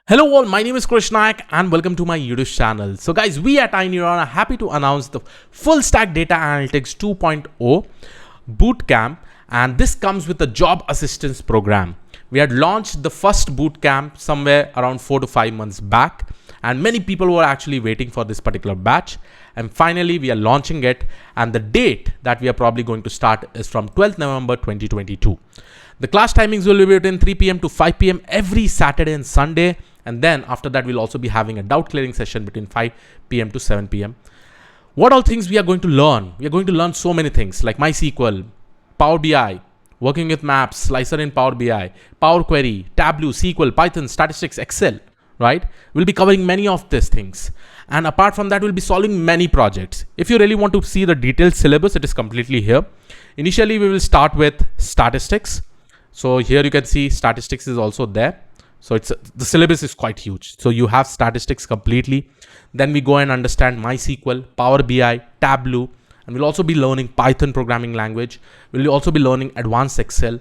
Hello all, my name is Krish Naik and welcome to my YouTube channel. So guys, we at iNeuron are happy to announce the Full Stack Data Analytics 2.0 Bootcamp, and this comes with a job assistance program. We had launched the first bootcamp somewhere around 4 to 5 months back, and many people were actually waiting for this particular batch. And finally, we are launching it, and the date that we are probably going to start is from 12th November 2022. The class timings will be between 3 p.m. to 5 p.m. every Saturday and Sunday. And then after that, we'll also be having a doubt clearing session between 5 p.m. to 7 p.m. What all things we are going to learn? We are going to learn so many things like MySQL, Power BI, working with maps, slicer in Power BI, Power Query, Tableau, SQL, Python, statistics, Excel, right? We'll be covering many of these things. And apart from that, we'll be solving many projects. If you really want to see the detailed syllabus, it is completely here. Initially, we will start with statistics. So here you can see statistics is also there. So the syllabus is quite huge. So you have statistics completely. Then we go and understand MySQL, Power BI, Tableau, and we'll also be learning Python programming language. We'll also be learning advanced Excel.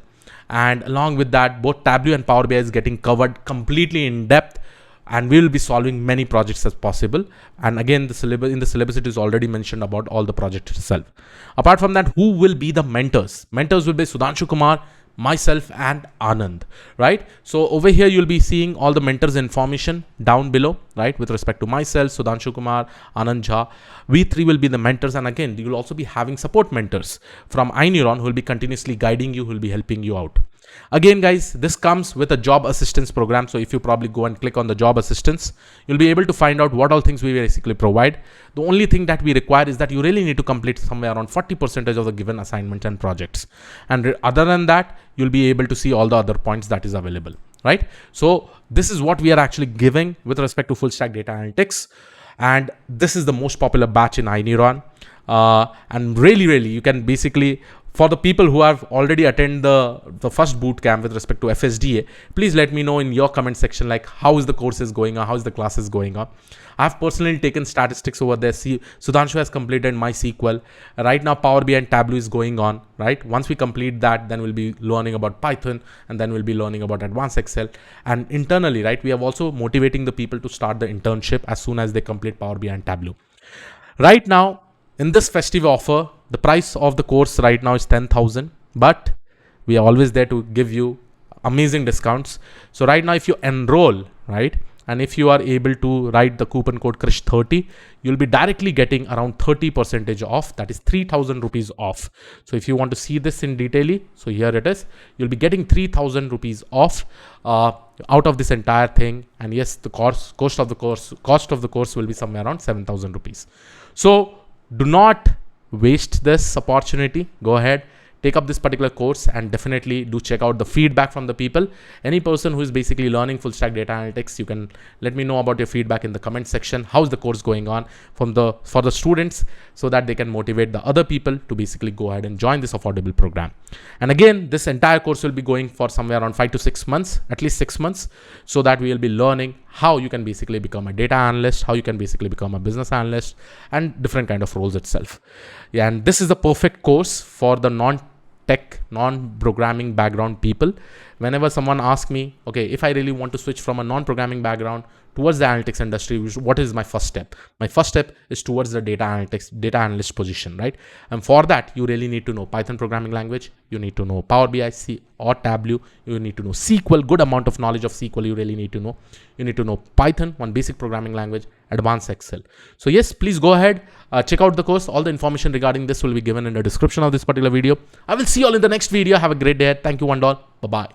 And along with that, both Tableau and Power BI is getting covered completely in depth. And we will be solving many projects as possible. And again, in the syllabus, it is already mentioned about all the project itself. Apart from that, who will be the mentors? Mentors will be Sudhanshu Kumar, myself and Anand, right? So over here, you'll be seeing all the mentors information down below, right? With respect to myself, Sudhanshu Kumar, Anand Jha, we three will be the mentors. And again, you'll also be having support mentors from iNeuron who will be continuously guiding you, who will be helping you out. Again, guys, this comes with a job assistance program. So if you probably go and click on the job assistance, you'll be able to find out what all things we basically provide. The only thing that we require is that you really need to complete somewhere around 40% of the given assignments and projects. And other than that, you'll be able to see all the other points that is available, right? So this is what we are actually giving with respect to full stack data analytics. And this is the most popular batch in iNeuron. And really, you can basically, for the people who have already attended the first bootcamp with respect to FSDA, please let me know in your comment section, like how is the courses going on, how is the classes going on. I've personally taken statistics over there. See, Sudhanshu has completed MySQL. Right now, Power BI and Tableau is going on, right? Once we complete that, then we'll be learning about Python, and then we'll be learning about advanced Excel. And internally, right, we have also motivating the people to start the internship as soon as they complete Power BI and Tableau. Right now, in this festive offer, the price of the course right now is 10,000, but we are always there to give you amazing discounts. So right now, if you enroll, right, and if you are able to write the coupon code Krish30, you'll be directly getting around 30% off. That is 3,000 rupees off. So if you want to see this in detail, so here it is. You'll be getting 3,000 rupees off out of this entire thing. And yes, the cost of the course will be somewhere around 7,000 rupees. So do not waste this opportunity. Go ahead, take up this particular course, and definitely do check out the feedback from the people. Any person who is basically learning full stack data analytics, you can let me know about your feedback in the comment section. How's the course going on for the students, so that they can motivate the other people to basically go ahead and join this affordable program. And again, this entire course will be going for somewhere around 5 to 6 months, at least 6 months, so that we will be learning how you can basically become a data analyst, how you can basically become a business analyst, and different kind of roles itself. Yeah, and this is the perfect course for the non-tech, non-programming background people. Whenever someone asks me, okay, if I really want to switch from a non-programming background towards the analytics industry, what is my first step? My first step is towards the data analyst position, right? And for that, you really need to know Python programming language. You need to know Power BI or Tableau. You need to know SQL, good amount of knowledge of SQL you really need to know. You need to know Python, one basic programming language, advanced Excel. So yes, please go ahead, check out the course. All the information regarding this will be given in the description of this particular video. I will see you all in the next video. Have a great day. Thank you, one all. Bye-bye.